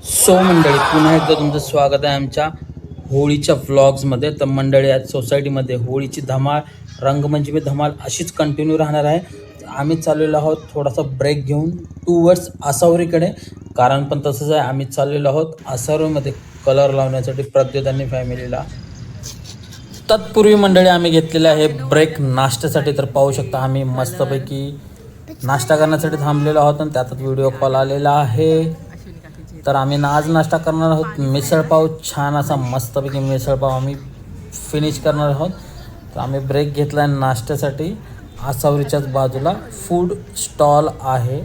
So मंडळी, पुन्हा एकदा तुमचं स्वागत आहे आमच्या होळीच्या व्लॉग्समध्ये. तर मंडळी, आज सोसायटीमध्ये होळीची धमाल, रंगमंचमी धमाल अशीच कंटिन्यू राहणार आहे. आम्ही चाललेलो आहोत थोडासा ब्रेक घेऊन टूवर्ड्स आसावरीकडे. कारण पण तसंच आहे, आम्ही चाललेलो आहोत आसावरीमध्ये कलर लावण्यासाठी प्रद्योत आणि फॅमिलीला. तत्पूर्वी मंडळी, आम्ही घेतलेला आहे ब्रेक नाश्त्यासाठी. तर पाहू शकता, आम्ही मस्तपैकी नाश्ता करण्यासाठी थांबलेलो आहोत आणि त्यातच व्हिडिओ कॉल आलेला आहे. तर आम्ही आज नाश्ता करणार आहोत मिसळपाव. छान असा मस्तपैकी मिसळपाव आम्ही फिनिश करणार आहोत. तर आम्ही ब्रेक घेतला आहे नाश्त्यासाठी. आसावरीच्याच बाजूला फूड स्टॉल आहे.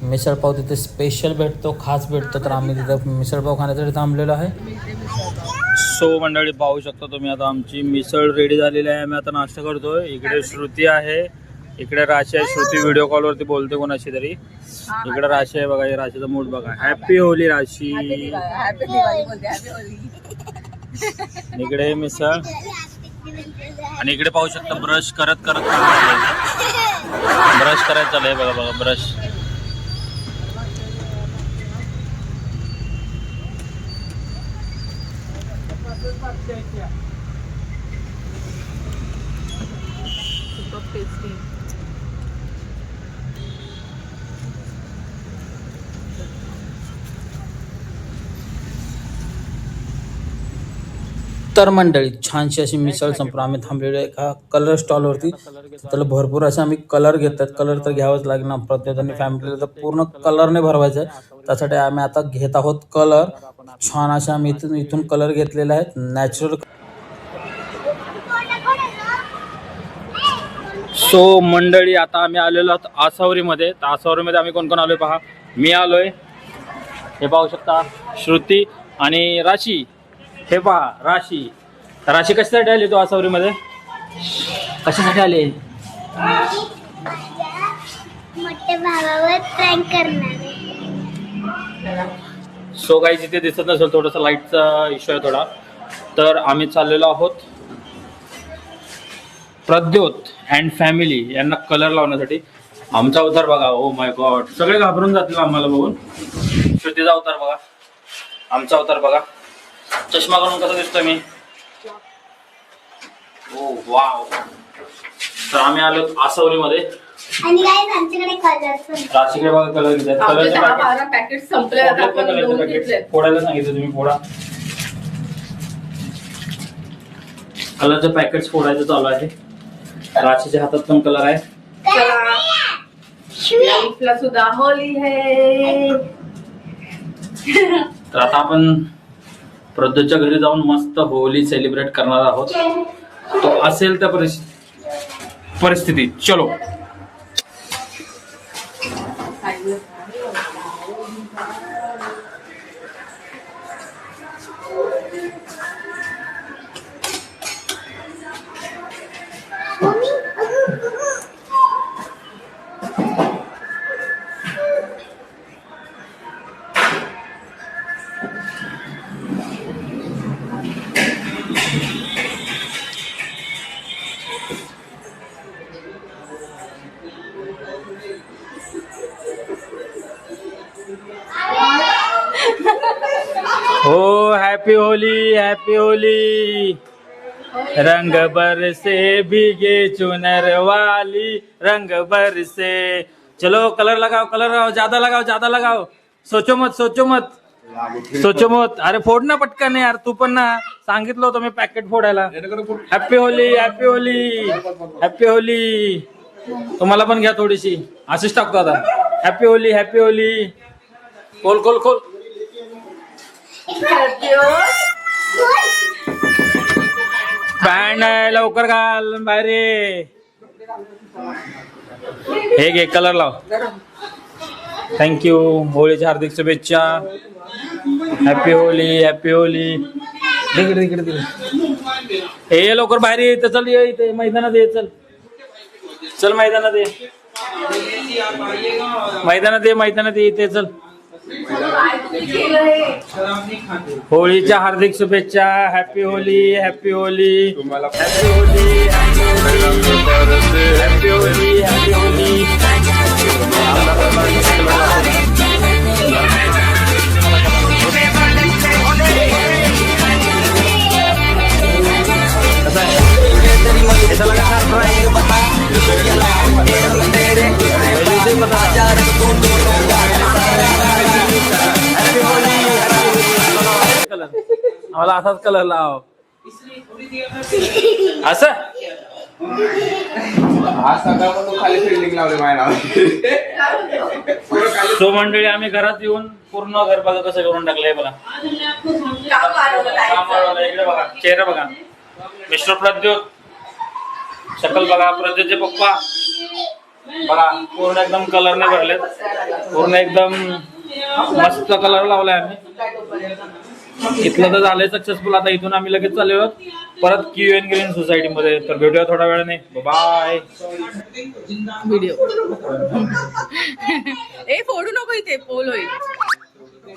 मिसळपाव तिथे स्पेशल भेटतो, खास भेटतो. तर आम्ही तिथं मिसळपाव खाण्यासाठी थांबलेलो आहे. सो मंडळी, पाहू शकता तुम्ही, आता आमची मिसळ रेडी झालेली आहे. आम्ही आता नाश्ता करतोय. इकडे श्रुती आहे, इकडे राशी आहे. श्रुती व्हिडिओ कॉलवरती बोलते कोणाशी तरी. इकडे राशी आहे बघा, राशीचा मूड बघा. हॅपी होली राशी. इकडे मिसळ आणि इकडे पाहू शकता ब्रश करत करत ब्रश करायचं चालू आहे बघा बघा ब्रश. तर मंडळी, छानशी अशी मिसळ संपून आम्ही थांबलेलो आहे एका कलर स्टॉलवरती. त्याला भरपूर असे आम्ही कलर घेतात. कलर तर घ्यावंच लागणार प्रत्येक आणि फॅमिलीला. तर पूर्ण कलरने भरवायचं आहे. त्यासाठी आम्ही आता घेत आहोत कलर. छान असे आम्ही इथून कलर घेतलेले आहेत नॅचरल. सो मंडळी, आता आम्ही आलेलो आहोत आसावरीमध्ये. तर आसावरीमध्ये आम्ही कोण कोण आलोय पहा. मी आलोय, हे पाहू शकता, श्रुती आणि राशी. हे पहा राशी. राशी कशासाठी आली तू आसावरीमध्ये? कशासाठी आली? मोठ्या भावावर प्रँक करणार. सो काही जिथे दिसत नसेल, थोडासा लाईटचा इश्यू आहे थोडा. तर आम्ही चाललेलो आहोत प्रद्योत अँड फॅमिली यांना कलर लावण्यासाठी. आमचा अवतार बघा. ओ माय गॉड, सगळे घाबरून जातील आम्हाला बघून. श्रुतीचा अवतार बघा, आमचा अवतार बघा. चष्मा घालून कसा दिसतोय मी? ओ वाव. तर आम्ही आलो आसावरीमध्ये आणि गाइस, आमच्याकडे कलर राशीकडे बघा कलर घेतात. कलरचे पॅकेट संपले, आता आपण दोन घेतले. फोडायला सांगितलं तुम्ही, फोडा. कलरचे पॅकेट्स फोडायचं चालू आहे. राशीच्या हातात पण कलर आहे. लाईफला सुद्धा होली है. तर आता आपण प्रद्योतच्या घरी जाऊन मस्त होली सेलिब्रेट करणार आहोत. तो असेल त्या परिस्थितीत. चलो. हो, हॅपी होली, हॅपी होली. रंग बरसे भीगे चुनर वाली, रंग बरसे. चलो कलर लगाओ, कलर लगाओ, ज्यादा लगाओ, ज्यादा लगाओ. सोचो मत, सोचो मत, सोचो मत. अरे फोड ना पटकन यार, तू पण ना. सांगितलं होतं मी पॅकेट फोडायला. Happy Holi, happy Holi, happy Holi. तुम्हाला पण घ्या थोडीशी. अशीच टाकतो आता. Happy Holi, happy Holi. खोल खोल खोल. पॅन लवकर घाल बाहेर. हे घे, कलर लाव. थँक्यू. होळीच्या हार्दिक शुभेच्छा. Happy Holi, happy Holy. तिकडे तिकडे तिकडे. हे लवकर बाहेर ये. तर चल, ये इथे मैदानात ये. चल चल, मैदानात ये, मैदानात ये, मैदानात ये इथे. चल. होळीच्या हार्दिक शुभेच्छा. Happy Holi, happy Holi, happy Holi, happy Holi, happy Holy. मला असाच कलर लाव असं. आज सकाळपासून खाली फिल्डिंग लावले माझ्या सो मंडळी आम्ही घरात येऊन पूर्ण घर बघा कसं करून टाकलंय बघा. काम वाढवलं काम वाढवलं. इकडे बघा चेहरा बघा. मिस्टर प्रद्योत शकल बघा. प्रद्योतचे पप्पा बघा पूर्ण एकदम कलरने भरलेत. पूर्ण एकदम मस्त कलर लावलाय आम्ही. इथलं तर झालंय सक्सेसफुल. आता इथून आम्ही लगेच चाललो परत क्यू एन ग्रीन सोसायटी मध्ये. तर भेटूया थोड्या वेळाने. बाय. व्हिडिओ ए फोडू नको इथे पोल होईल.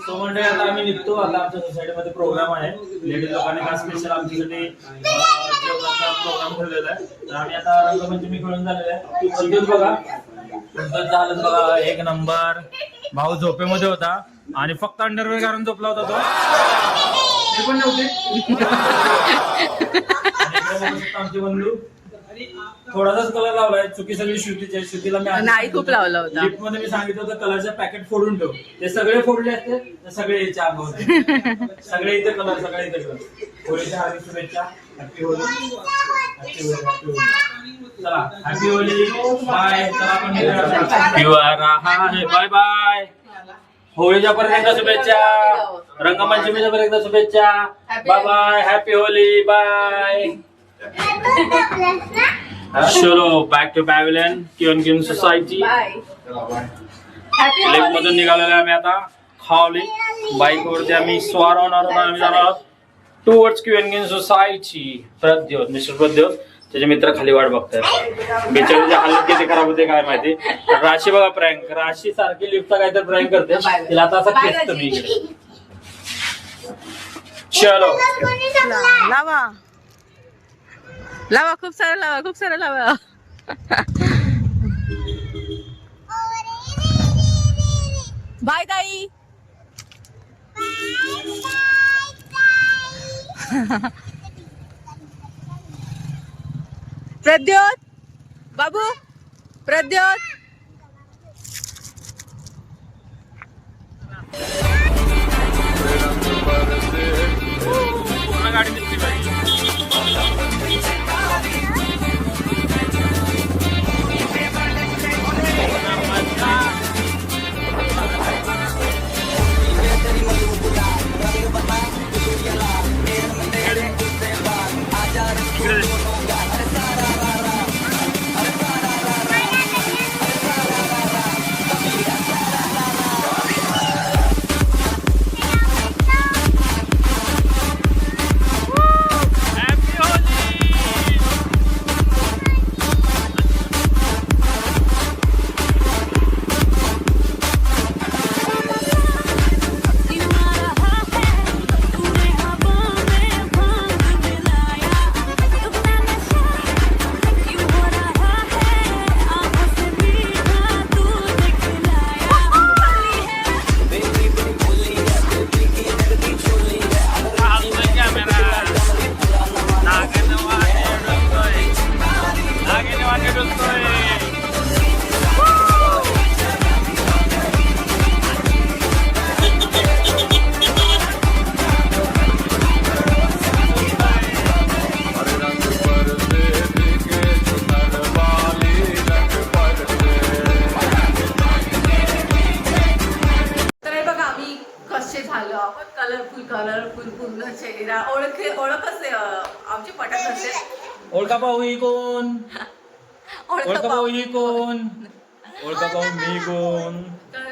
सो मंडळी आता आम्ही निघतो. आता आमच्या सोसायटीमध्ये प्रोग्राम आहे. लेडीज लोकांनी हा स्पेशल आमच्यासाठी जेवणाचा प्रोग्राम ठेवलेला आहे. तर आम्ही आता रंगपंचमी खेळून झालेला आहे. प्रद्योत बघा तुमचं झालं बघा एक नंबर. भाऊ झोपेमध्ये होता आणि फक्त अंडरवेअर घालून झोपला होता तो. ते पण नव्हते. आमचे बंधू थोडासाच कलर लावलाय. चुकी सगळी श्रुतीची आहे. श्रुतीला मी नाही खूप लावला होता. लिफ्ट मध्ये मी सांगितलं होतं कलरचे पॅकेट फोडून ठेव. ते सगळे फोडले असते तर सगळे याच्या अंगावर सगळे इथे कलर सगळे इथे कलर. होळीच्या हार्दिक शुभेच्छा. Happy Holi. Happy Holi. Happy Holi. चला हॅपी होळी. बाय. चला आपण बाय बाय. होळीच्या परत एकदा शुभेच्छा. रंगपंचमीच्या परत एकदा शुभेच्छा. Bye bye. Happy Holi. Bye. चलो बॅक टू पॅव्हिलियन क्यूएन ग्रीन सोसायटी. लेक मधून निघालेलो आम्ही आता खावली. बाईक वरती आम्ही स्वार होणार होतो. आम्ही जाणार आहोत towards QN green society. Pradyot mister Pradyot त्याचे मित्र खाली वाट बघतात. बिचारीची हालत किती खराब होते काय माहिती. राशी बघा प्रँक. राशी सारखी लिफ्टचा काहीतरी प्रँक करते. तिला आता असं खेचतं मी इकडे. चलो लावा लावा खूप सारं लावा. खूप सारं लावा. बाय ताई. प्रद्योत बाबू. प्रद्योत पूर्ण गाडी दिसली पाहिजे. कलरफुल पूर्ण चेहरा. ओळख असे आमची पटक असेल. ओळखा पाहू ही कोण. ओळखा ओळख पाहू ही कोण. ओळखा पाहू मी कोण. तर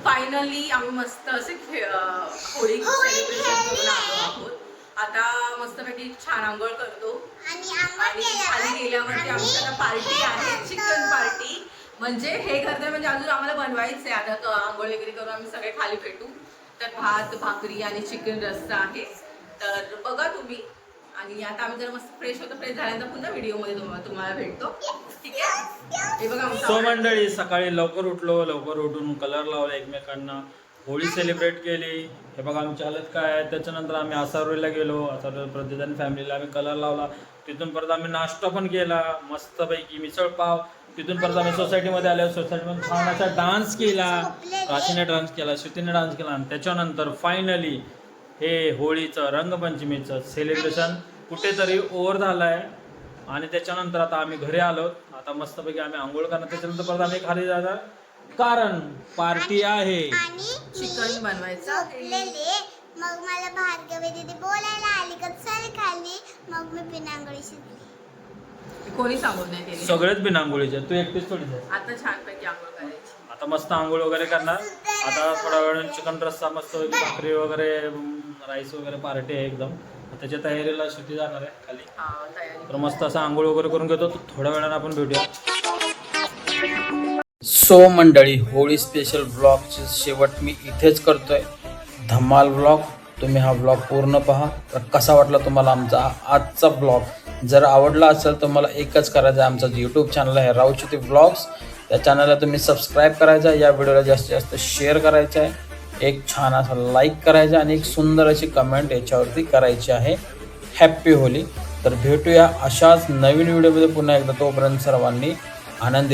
फायनली आम्ही मस्त असे होळी सेलिब्रेशन करून आलो आहोत. आता मस्तपैकी छान आंघोळ करतो आणि खाली गेल्यावरती आमच्याकडे पार्टी आहे. Chicken party. म्हणजे हे करतोय म्हणजे अजून आम्हाला बनवायचं आहे. आता आंघोळ वगैरे करून आम्ही सगळे खाली भेटू. तर भात भाकरी आणि चिकन रस्सा आहे. तर बघा तुम्ही. आणि आता आम्ही जर मस्त फ्रेश होतो. फ्रेश झाल्यानंतर पुन्हा व्हिडिओमध्ये तुम्हाला भेटतो. ठीक आहे. हे बघा सो मंडळी सकाळी लवकर उठलो. लवकर उठून कलर लावला एकमेकांना. होळी सेलिब्रेट केली. हे बघा आमची हालत काय आहे. त्याच्यानंतर आम्ही आसारोलीला गेलो. आसारोली प्रत्येकाने फॅमिलीला आम्ही कलर लावला. तिथून परत आम्ही नाश्ता पण केला मस्तपैकी. मिसळ पाव तिथून परत आम्ही सोसायटीमध्ये आलो. सोसायटीमध्ये छान असा डान्स केला. प्राचीने डान्स केला, श्रुतीने डान्स केला आणि त्याच्यानंतर फायनली हे होळीचं रंगपंचमीचं सेलिब्रेशन कुठेतरी ओव्हर झालं आहे. आणि त्याच्यानंतर आता आम्ही घरी आलो. आता मस्तपैकी आम्ही आंघोळ करणार. त्याच्यानंतर परत आम्ही खाली जाणार कारण पार्टी आहे. चिकन बनवायचं. मग मला भार्गवी दीदी बोलायला आली का चल खाली. मग मी पिनांगोळी शिकली. कोणी सांगून नाही केली. सगळेच बिनांघोळीचे, तू एकटीच थोडी आहे. आता छानपैकी आंघोळ करायची. आता मस्त आंघोळ वगैरे करणार. आता थोड्या वेळ चिकन रस्सा मस्त भाकरी वगैरे राईस वगैरे पार्टी आहे एकदम. त्याच्या तयारीला श्रुती जाणार आहे खाली. हा तयारी. तर मस्त असं आंघोळ वगैरे करून घेतो. थोड्या वेळानं आपण भेटूया. सो मंडळी, होळी स्पेशल ब्लॉगचे शेवट मी इथेच करतोय. धमाल ब्लॉग. तुम्ही हा ब्लॉग पूर्ण पहा. तर कसा वाटला तुम्हाला आमचा आजचा ब्लॉग. जर आवडला असेल तर मला एकच करायचं आहे. आमचं यूट्यूब चॅनल आहे राऊच्युती ब्लॉग्स. त्या चॅनलला तुम्ही सबस्क्राईब करायचं आहे. या व्हिडिओला जास्तीत जास्त शेअर करायचं आहे. एक छान असा लाईक करायचा आणि एक सुंदर अशी कमेंट याच्यावरती करायची आहे. Happy Holy. तर भेटूया अशाच नवीन व्हिडिओमध्ये पुन्हा एकदा. तोपर्यंत सर्वांनी आनंदी